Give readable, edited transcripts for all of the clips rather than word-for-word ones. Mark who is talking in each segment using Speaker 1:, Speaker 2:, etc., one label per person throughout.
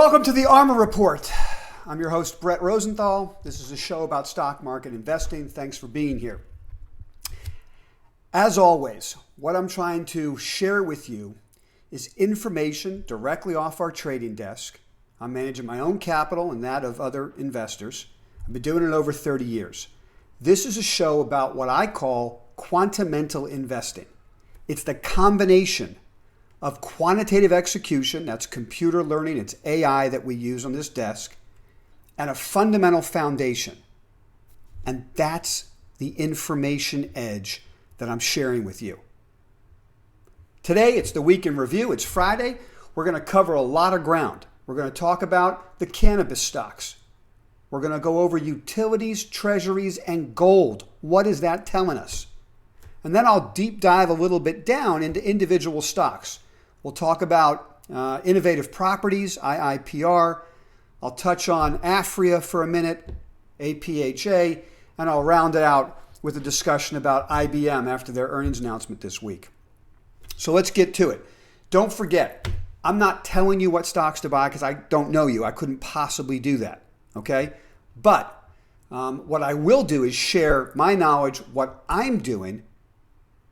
Speaker 1: Welcome to the ARMR Report. I'm your host, Brett Rosenthal. This is a show about stock market investing. Thanks for being here. As always, what I'm trying to share with you is information directly off our trading desk. I'm managing my own capital and that of other investors. I've been doing it over 30 years. This is a show about what I call quantamental investing. It's the combination of quantitative execution, that's computer learning, it's AI that we use on this desk, and a fundamental foundation. And that's the information edge that I'm sharing with you. Today, it's the week in review. It's Friday. We're going to cover a lot of ground. We're going to talk about the cannabis stocks. We're going to go over utilities, treasuries, and gold. What is that telling us? And then I'll deep dive a little bit down into individual stocks. We'll talk about innovative properties, IIPR. I'll touch on APHA for a minute, APHA, and I'll round it out with a discussion about IBM after their earnings announcement this week. So let's get to it. Don't forget, I'm not telling you what stocks to buy because I don't know you. I couldn't possibly do that, okay? But what I will do is share my knowledge, what I'm doing,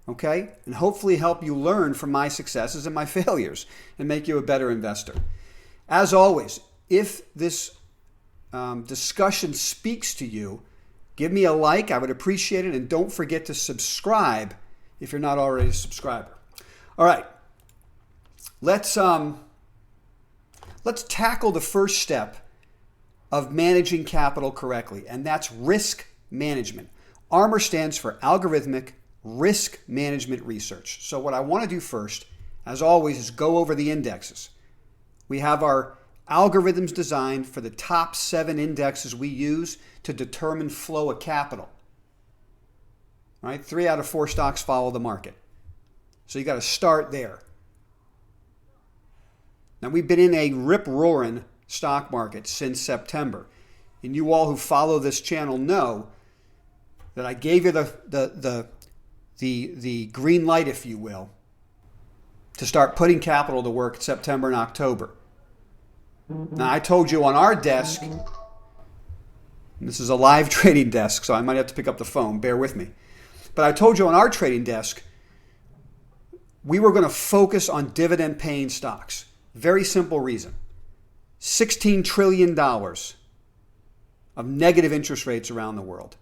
Speaker 1: okay, and hopefully help you learn from my successes and my failures and make you a better investor. As always, if this discussion speaks to you, give me a like. I would appreciate it. And don't forget to subscribe if you're not already a subscriber. All right, let's tackle the first step of managing capital correctly, and that's risk management. ARMR stands for Algorithmic Risk Management Research. So what I want to do first, as always, is go over the indexes. We have our algorithms designed for the top 7 indexes we use to determine flow of capital. Right? 3 out of 4 stocks follow the market. So you got to start there. Now we've been in a rip-roaring stock market since September. And you all who follow this channel know that I gave you the green light, if you will, to start putting capital to work in September and October. Now, I told you on our desk, and this is a live trading desk, so I might have to pick up the phone, bear with me. But I told you on our trading desk, we were going to focus on dividend-paying stocks. Very simple reason. $16 trillion of negative interest rates around the world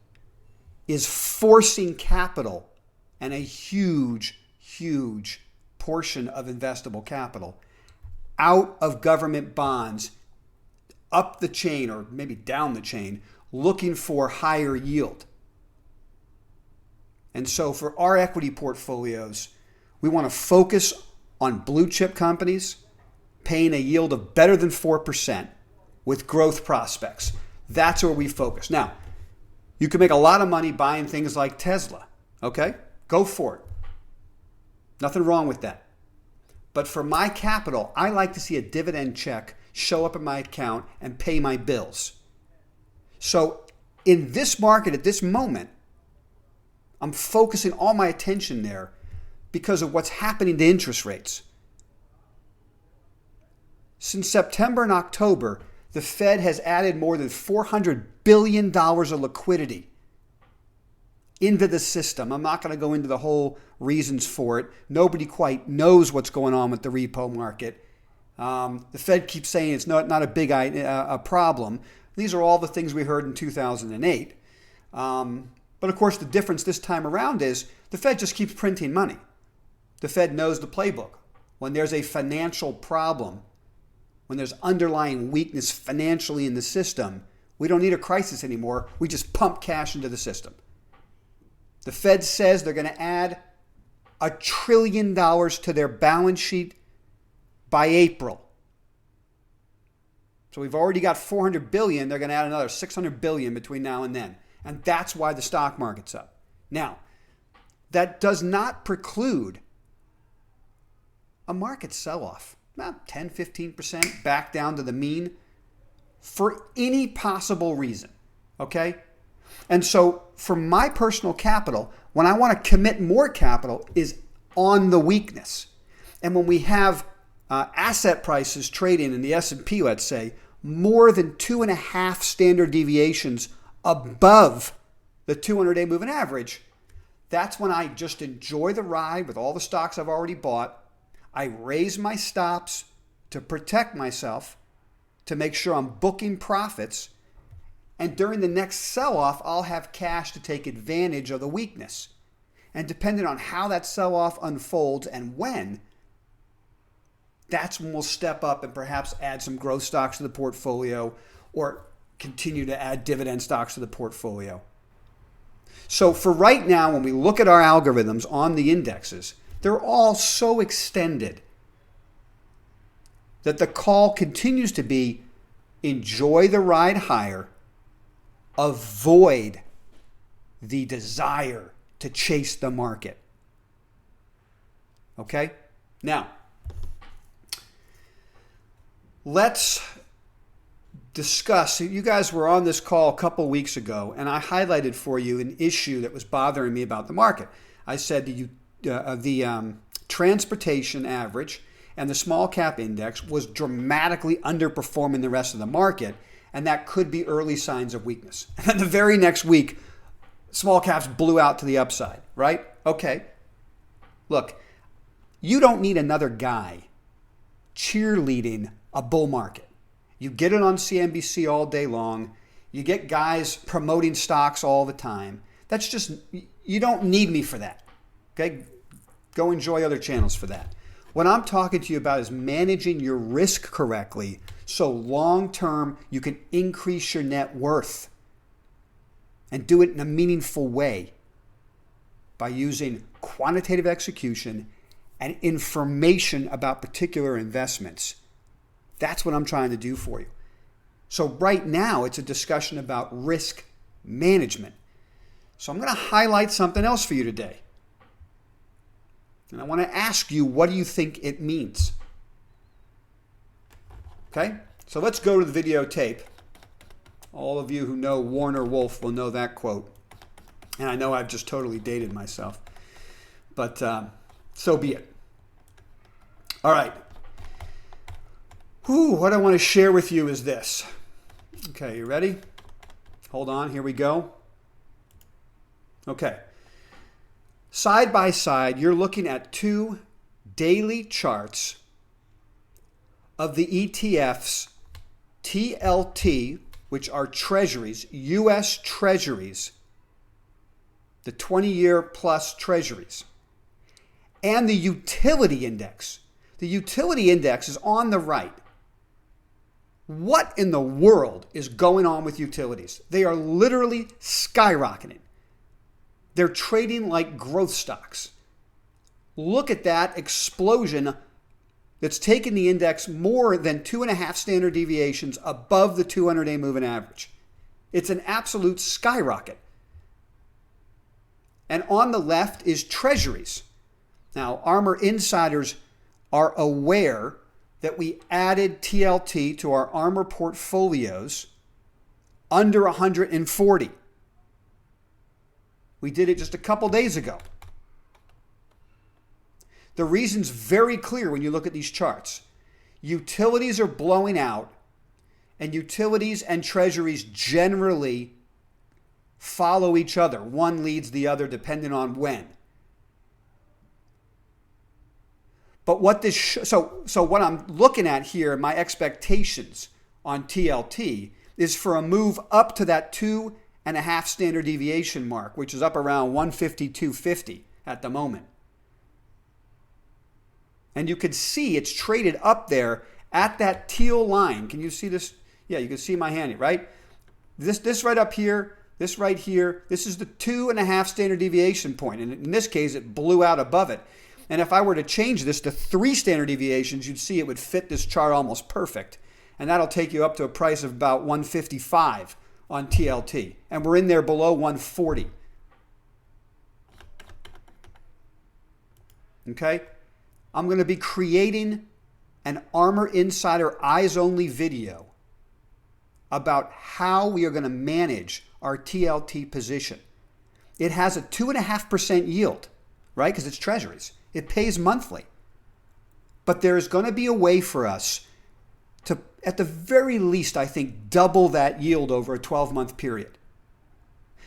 Speaker 1: is forcing capital and a huge, huge portion of investable capital out of government bonds, up the chain or maybe down the chain, looking for higher yield. And so for our equity portfolios, we want to focus on blue chip companies paying a yield of better than 4% with growth prospects. That's where we focus. Now, you can make a lot of money buying things like Tesla, okay? Go for it. Nothing wrong with that. But for my capital, I like to see a dividend check show up in my account and pay my bills. So in this market at this moment, I'm focusing all my attention there because of what's happening to interest rates. Since September and October, the Fed has added more than $400 billion of liquidity into the system. I'm not going to go into the whole reasons for it. Nobody quite knows what's going on with the repo market. The Fed keeps saying it's not a big a problem. These are all the things we heard in 2008. But of course, the difference this time around is the Fed just keeps printing money. The Fed knows the playbook. When there's a financial problem, when there's underlying weakness financially in the system, we don't need a crisis anymore. We just pump cash into the system. The Fed says they're going to add $1 trillion to their balance sheet by April. So we've already got $400 billion. They're going to add another $600 billion between now and then. And that's why the stock market's up. Now, that does not preclude a market sell-off. About 10, 15% back down to the mean for any possible reason. Okay? And so for my personal capital, when I want to commit more capital is on the weakness. And when we have asset prices trading in the S&P, let's say, more than 2.5 standard deviations above the 200-day moving average, that's when I just enjoy the ride with all the stocks I've already bought. I raise my stops to protect myself, to make sure I'm booking profits. And during the next sell-off, I'll have cash to take advantage of the weakness. And depending on how that sell-off unfolds and when, that's when we'll step up and perhaps add some growth stocks to the portfolio or continue to add dividend stocks to the portfolio. So for right now, when we look at our algorithms on the indexes, they're all so extended that the call continues to be enjoy the ride higher, avoid the desire to chase the market. Okay? Now, let's discuss. You guys were on this call a couple weeks ago, and I highlighted for you an issue that was bothering me about the market. I said the transportation average and the small cap index was dramatically underperforming the rest of the market, and that could be early signs of weakness. And then the very next week, small caps blew out to the upside, right? Okay. Look, you don't need another guy cheerleading a bull market. You get it on CNBC all day long. You get guys promoting stocks all the time. That's just, you don't need me for that. Okay? Go enjoy other channels for that. What I'm talking to you about is managing your risk correctly so long term you can increase your net worth and do it in a meaningful way by using quantitative execution and information about particular investments. That's what I'm trying to do for you. So right now, it's a discussion about risk management. So I'm going to highlight something else for you today. And I want to ask you, what do you think it means? Okay? So let's go to the videotape. All of you who know Warner Wolf will know that quote. And I know I've just totally dated myself. But so be it. All right. What I want to share with you is this. Okay, you ready? Hold on, here we go. Okay. Side by side, you're looking at two daily charts of the ETFs, TLT, which are Treasuries, U.S. Treasuries, the 20-year plus Treasuries, and the utility index. The utility index is on the right. What in the world is going on with utilities? They are literally skyrocketing. They're trading like growth stocks. Look at that explosion that's taken the index more than 2.5 standard deviations above the 200-day moving average. It's an absolute skyrocket. And on the left is Treasuries. Now, ARMR insiders are aware that we added TLT to our ARMR portfolios under 140. We did it just a couple days ago. The reason's very clear when you look at these charts. Utilities are blowing out, and utilities and treasuries generally follow each other. One leads the other depending on when. But what this so what I'm looking at here, my expectations on TLT is for a move up to that 2.5 standard deviation mark, which is up around 152.50 at the moment. And you can see it's traded up there at that teal line. Can you see this? Yeah, you can see my hand, right? This right up here, this right here, this is the 2.5 standard deviation point. And in this case, it blew out above it. And if I were to change this to 3 standard deviations, you'd see it would fit this chart almost perfect. And that'll take you up to a price of about 155 on TLT. And we're in there below 140. Okay? I'm going to be creating an ARMR Insider Eyes Only video about how we are going to manage our TLT position. It has a 2.5% yield, right? Because it's treasuries. It pays monthly. But there's going to be a way for us to, at the very least, I think, double that yield over a 12-month period.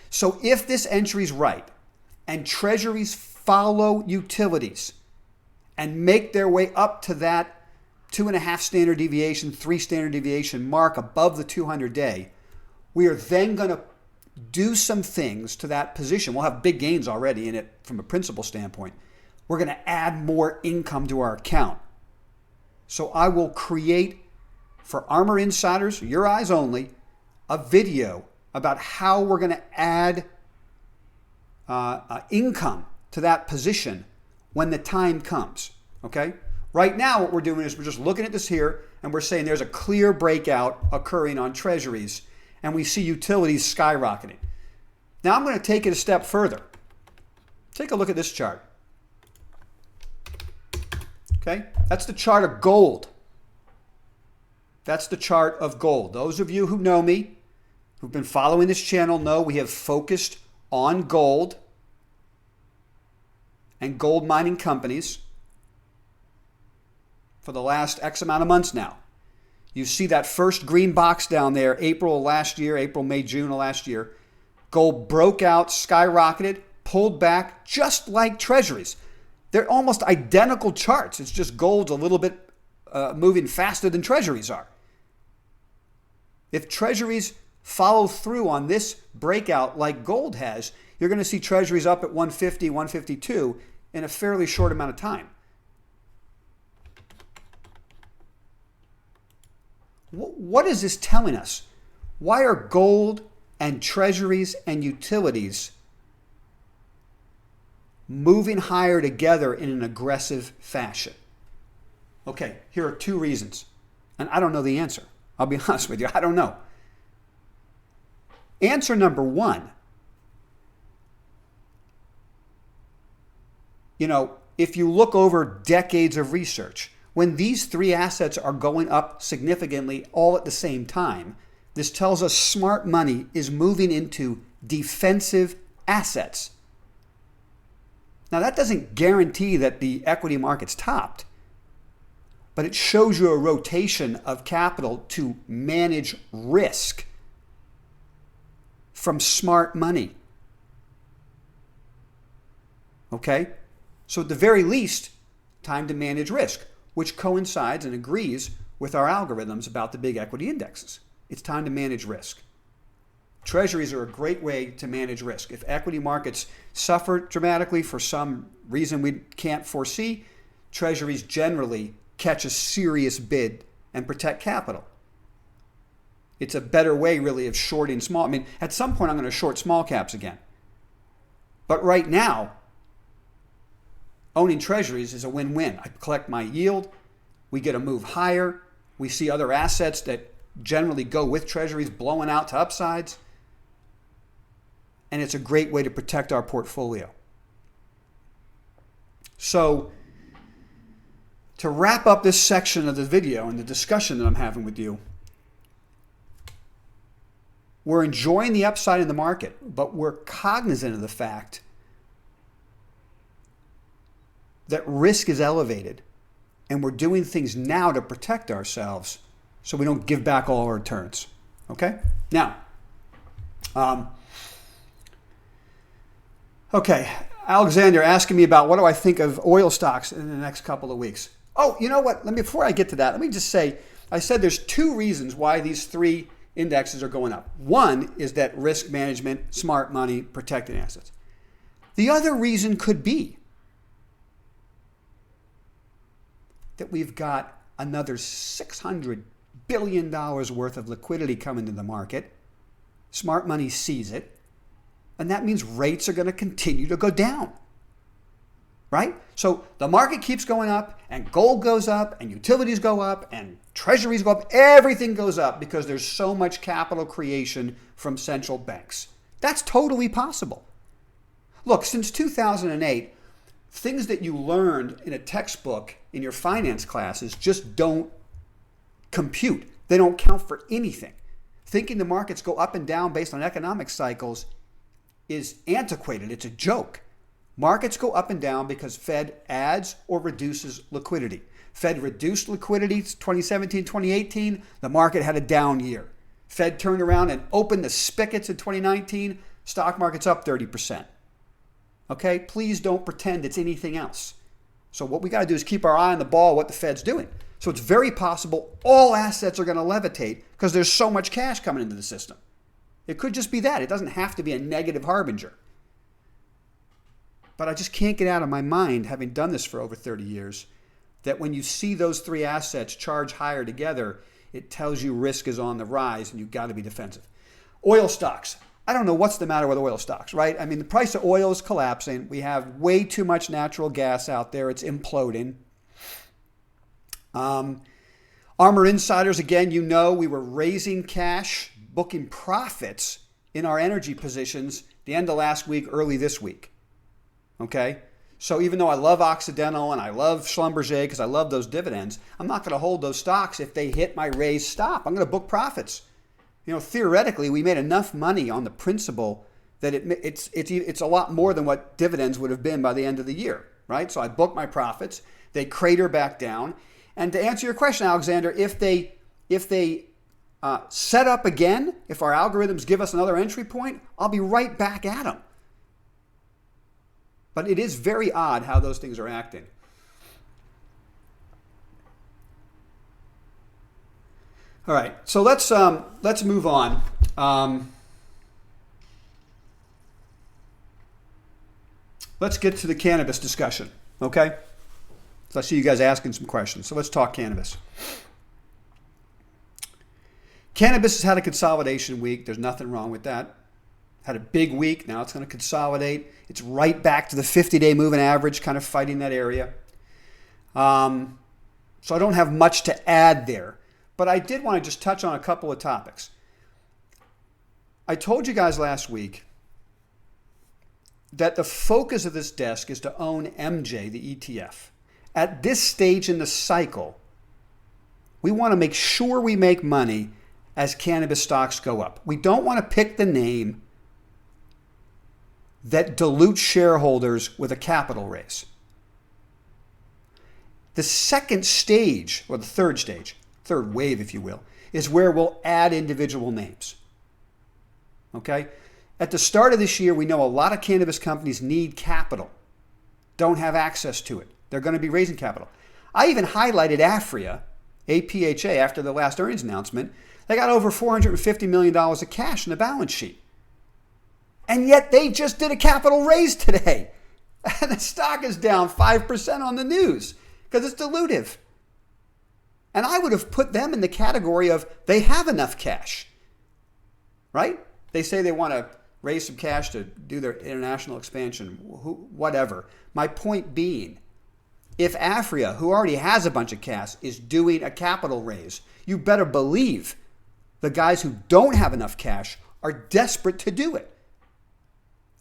Speaker 1: So if this entry is right and Treasuries follow utilities and make their way up to that 2.5 standard deviation, 3 standard deviation mark above the 200-day, we are then going to do some things to that position. We'll have big gains already in it from a principal standpoint. We're going to add more income to our account. So I will create, for ARMR Insiders, your eyes only, a video about how we're going to add income to that position when the time comes, okay? Right now, what we're doing is we're just looking at this here, and we're saying there's a clear breakout occurring on Treasuries, and we see utilities skyrocketing. Now, I'm going to take it a step further. Take a look at this chart. Okay? That's the chart of gold. That's the chart of gold. Those of you who know me, who've been following this channel, know we have focused on gold and gold mining companies for the last X amount of months now. You see that first green box down there, April of last year, April, May, June of last year. Gold broke out, skyrocketed, pulled back, just like Treasuries. They're almost identical charts. It's just gold's a little bit moving faster than Treasuries are. If Treasuries follow through on this breakout like gold has, you're going to see Treasuries up at 150, 152 in a fairly short amount of time. What is this telling us? Why are gold and Treasuries and utilities moving higher together in an aggressive fashion? Okay, here are 2 reasons. And I don't know the answer. I'll be honest with you. I don't know. Answer number 1. If you look over decades of research, when these 3 assets are going up significantly all at the same time, this tells us smart money is moving into defensive assets. Now, that doesn't guarantee that the equity market's topped, but it shows you a rotation of capital to manage risk from smart money. Okay? So at the very least, time to manage risk, which coincides and agrees with our algorithms about the big equity indexes. It's time to manage risk. Treasuries are a great way to manage risk. If equity markets suffer dramatically for some reason we can't foresee, Treasuries generally catch a serious bid and protect capital. It's a better way, really, of shorting small. I mean, at some point, I'm going to short small caps again. But right now, owning Treasuries is a win-win. I collect my yield. We get a move higher. We see other assets that generally go with Treasuries blowing out to upsides. And it's a great way to protect our portfolio. So, to wrap up this section of the video and the discussion that I'm having with you, we're enjoying the upside in the market, but we're cognizant of the fact that risk is elevated, and we're doing things now to protect ourselves so we don't give back all our returns. Okay? Now, Alexander asking me about what do I think of oil stocks in the next couple of weeks. Oh, you know what? Before I get to that, let me just say, I said there's 2 reasons why these 3 indexes are going up. One is that risk management, smart money, protecting assets. The other reason could be that we've got another $600 billion worth of liquidity coming to the market. Smart money sees it. And that means rates are going to continue to go down. Right? So the market keeps going up, and gold goes up, and utilities go up, and treasuries go up. Everything goes up because there's so much capital creation from central banks. That's totally possible. Look, since 2008, things that you learned in a textbook in your finance classes just don't compute. They don't count for anything. Thinking the markets go up and down based on economic cycles is antiquated. It's a joke. Markets go up and down because Fed adds or reduces liquidity. Fed reduced liquidity 2017, 2018. The market had a down year. Fed turned around and opened the spigots in 2019. Stock market's up 30%. Okay? Please don't pretend it's anything else. So what we got to do is keep our eye on the ball, what the Fed's doing. So it's very possible all assets are going to levitate because there's so much cash coming into the system. It could just be that. It doesn't have to be a negative harbinger. But I just can't get out of my mind, having done this for over 30 years, that when you see those three assets charge higher together, it tells you risk is on the rise and you've got to be defensive. Oil stocks. I don't know what's the matter with oil stocks, right? I mean, the price of oil is collapsing. We have way too much natural gas out there. It's imploding. ARMR insiders, again, you know, we were raising cash, booking profits in our energy positions the end of last week, early this week. Okay? So even though I love Occidental and I love Schlumberger because I love those dividends, I'm not going to hold those stocks if they hit my raised stop. I'm going to book profits. You know, theoretically, we made enough money on the principal that it's a lot more than what dividends would have been by the end of the year, right? So I book my profits. They crater back down. And to answer your question, Alexander, if they set up again, if our algorithms give us another entry point, I'll be right back at them. But it is very odd how those things are acting. All right, so let's move on. Let's get to the cannabis discussion, okay? So I see you guys asking some questions. So let's talk cannabis. Cannabis has had a consolidation week. There's nothing wrong with that. Had a big week. Now it's going to consolidate. It's right back to the 50-day moving average, kind of fighting that area. So I don't have much to add there. But I did want to just touch on a couple of topics. I told you guys last week that the focus of this desk is to own MJ, the ETF. At this stage in the cycle, we want to make sure we make money as cannabis stocks go up. We don't want to pick the name that dilutes shareholders with a capital raise. The second stage, or the third stage, third wave, if you will, is where we'll add individual names. Okay? At the start of this year, we know a lot of cannabis companies need capital, don't have access to it. They're going to be raising capital. I even highlighted APHA, APHA, after the last earnings announcement. They got over $450 million of cash in the balance sheet. And yet they just did a capital raise today. And the stock is down 5% on the news because it's dilutive. And I would have put them in the category of they have enough cash, right? They say they want to raise some cash to do their international expansion, whatever. My point being, if APHA, who already has a bunch of cash, is doing a capital raise, you better believe the guys who don't have enough cash are desperate to do it.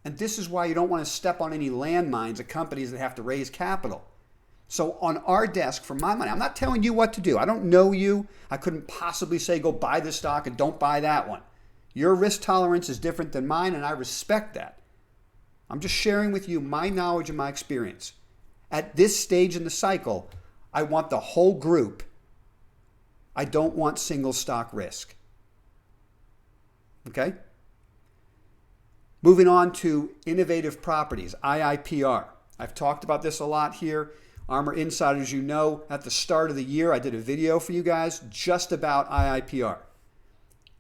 Speaker 1: And this is why you don't want to step on any landmines of companies that have to raise capital. So on our desk, for my money, I'm not telling you what to do. I don't know you. I couldn't possibly say go buy this stock and don't buy that one. Your risk tolerance is different than mine, and I respect that. I'm just sharing with you my knowledge and my experience. At this stage in the cycle, I want the whole group. I don't want single stock risk. Okay? Moving on to innovative properties, IIPR. I've talked about this a lot here. ARMR Insiders, you know, at the start of the year, I did a video for you guys just about IIPR.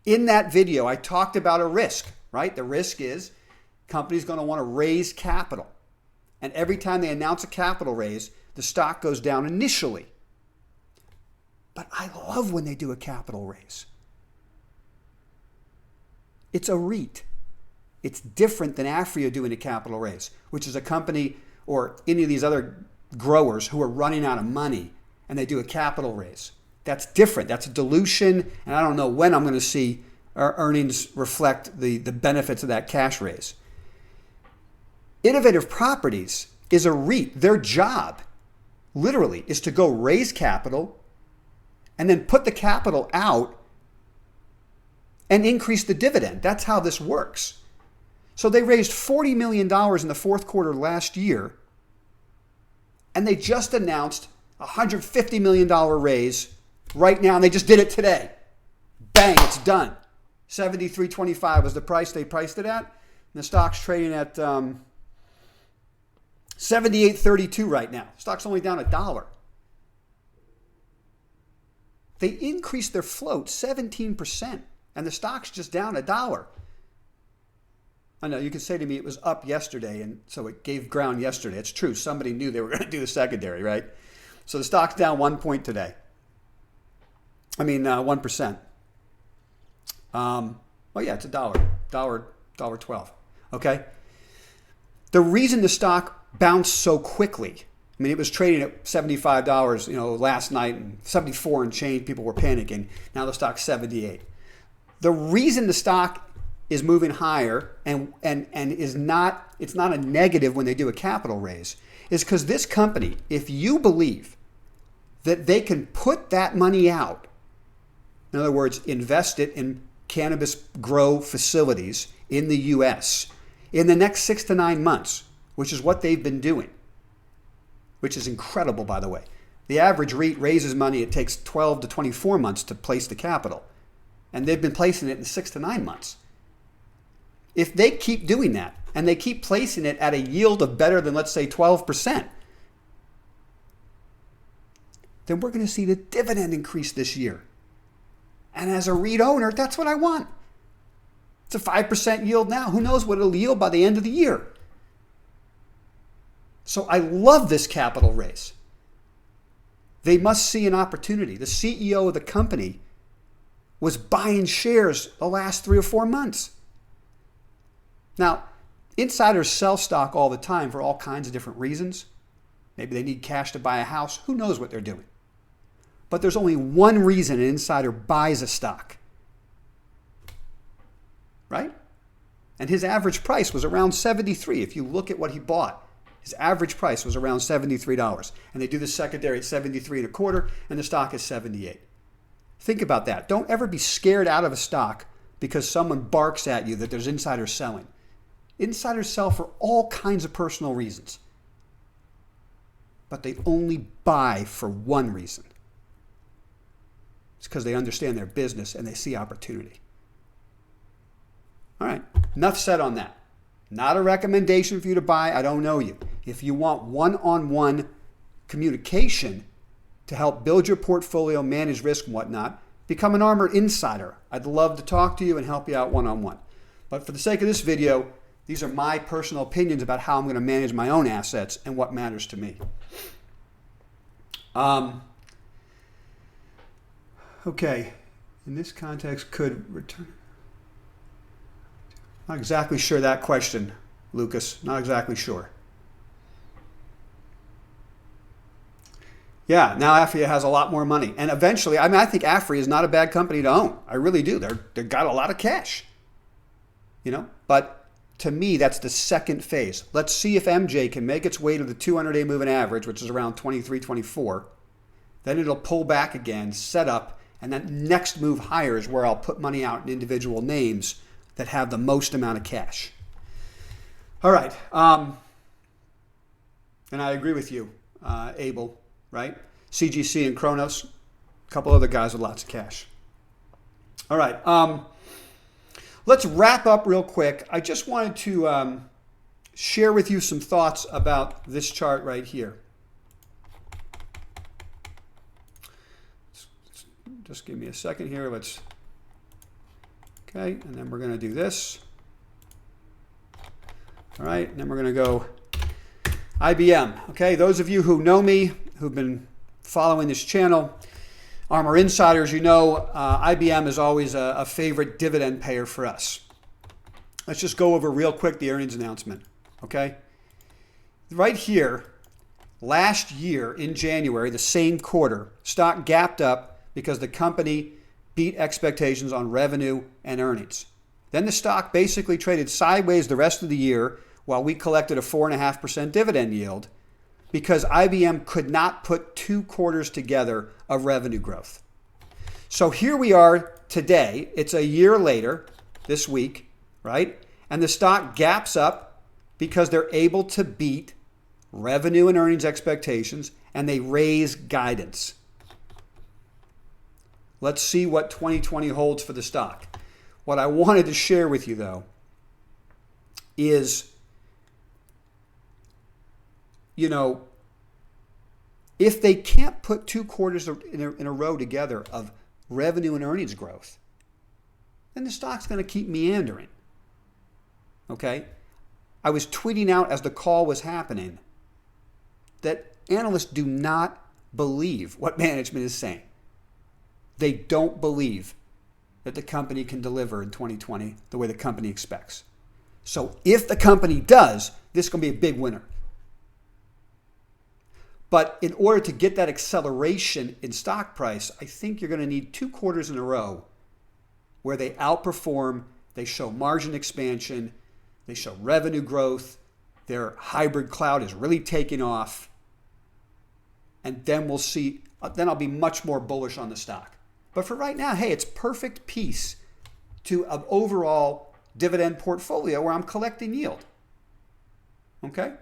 Speaker 1: In that video, I talked about a risk, right? The risk is companies going to want to raise capital. And every time they announce a capital raise, the stock goes down initially. But I love when they do a capital raise. It's a REIT. It's different than APHA doing a capital raise, which is a company or any of these other growers who are running out of money and they do a capital raise. That's different. That's a dilution, and I don't know when I'm going to see our earnings reflect the benefits of that cash raise. Innovative Properties is a REIT. Their job, literally, is to go raise capital and then put the capital out and increase the dividend. That's how this works. So they raised $40 million in the fourth quarter last year, and they just announced $150 million raise right now, and they just did it today. Bang, it's done. 73.25 was the price they priced it at. And the stock's trading at 78.32 right now. The stock's only down $1. They increased their float 17%, and the stock's just down $1. I know you could say to me it was up yesterday, and so it gave ground yesterday. It's true. Somebody knew they were going to do the secondary, right? So the stock's down 1 point today. 1%. Well, yeah, it's $1.12. Okay. The reason the stock bounced so quickly, it was trading at $75, last night, and 74 and change. People were panicking. Now the stock's 78. The reason the stock is moving higher and is not, it's not a negative when they do a capital raise, is because this company, if you believe that they can put that money out, in other words, invest it in cannabis grow facilities in the U.S. in the next 6 to 9 months, which is what they've been doing, which is incredible, by the way. The average REIT raises money, it takes 12 to 24 months to place the capital, and they've been placing it in 6 to 9 months. If they keep doing that, and they keep placing it at a yield of better than, let's say, 12%, then we're going to see the dividend increase this year. And as a REIT owner, that's what I want. It's a 5% yield now. Who knows what it'll yield by the end of the year? So I love this capital raise. They must see an opportunity. The CEO of the company was buying shares the last 3 or 4 months. Now, insiders sell stock all the time for all kinds of different reasons. Maybe they need cash to buy a house. Who knows what they're doing? But there's only one reason an insider buys a stock, right? And his average price was around 73. If you look at what he bought, his average price was around $73. And they do the secondary at 73 and a quarter, and the stock is 78. Think about that. Don't ever be scared out of a stock because someone barks at you that there's insiders selling. Insiders sell for all kinds of personal reasons. But they only buy for one reason. It's because they understand their business and they see opportunity. All right, enough said on that. Not a recommendation for you to buy. I don't know you. If you want one-on-one communication to help build your portfolio, manage risk and whatnot, become an ARMR insider. I'd love to talk to you and help you out one-on-one. But for the sake of this video, these are my personal opinions about how I'm going to manage my own assets and what matters to me. Okay, in this context, could return... Not exactly sure that question, Lucas. Not exactly sure. Yeah, now APHA has a lot more money. And eventually, I think APHA is not a bad company to own. I really do. They've got a lot of cash. But to me, that's the second phase. Let's see if MJ can make its way to the 200-day moving average, which is around 23, 24. Then it'll pull back again, set up, and that next move higher is where I'll put money out in individual names that have the most amount of cash. All right. And I agree with you, Abel, right? CGC and Kronos, a couple other guys with lots of cash. All right. Let's wrap up real quick. I just wanted to share with you some thoughts about this chart right here. Just give me a second here. Okay, and then we're going to do this. All right, and then we're going to go IBM. Okay, those of you who know me, who've been following this channel, ARMR Insiders, IBM is always a favorite dividend payer for us. Let's just go over real quick the earnings announcement, okay? Right here, last year in January, the same quarter, stock gapped up because the company beat expectations on revenue and earnings. Then the stock basically traded sideways the rest of the year while we collected a 4.5% dividend yield because IBM could not put 2 quarters together of revenue growth. So here we are today. It's a year later, this week, right? And the stock gaps up because they're able to beat revenue and earnings expectations and they raise guidance. Let's see what 2020 holds for the stock. What I wanted to share with you, though, is, if they can't put 2 quarters in a row together of revenue and earnings growth, then the stock's going to keep meandering. Okay? I was tweeting out as the call was happening that analysts do not believe what management is saying. They don't believe that the company can deliver in 2020 the way the company expects. So if the company does, this is going to be a big winner. But in order to get that acceleration in stock price, I think you're going to need 2 quarters in a row where they outperform, they show margin expansion, they show revenue growth, their hybrid cloud is really taking off, and then we'll see, then I'll be much more bullish on the stock. But for right now, hey, it's perfect piece to an overall dividend portfolio where I'm collecting yield. Okay?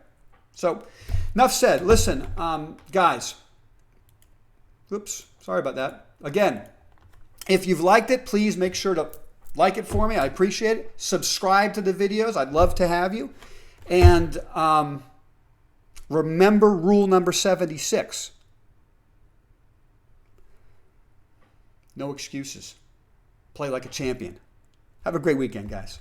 Speaker 1: So, enough said. Listen, guys. Oops, sorry about that. Again, if you've liked it, please make sure to like it for me. I appreciate it. Subscribe to the videos. I'd love to have you. And remember rule number 76. No excuses. Play like a champion. Have a great weekend, guys.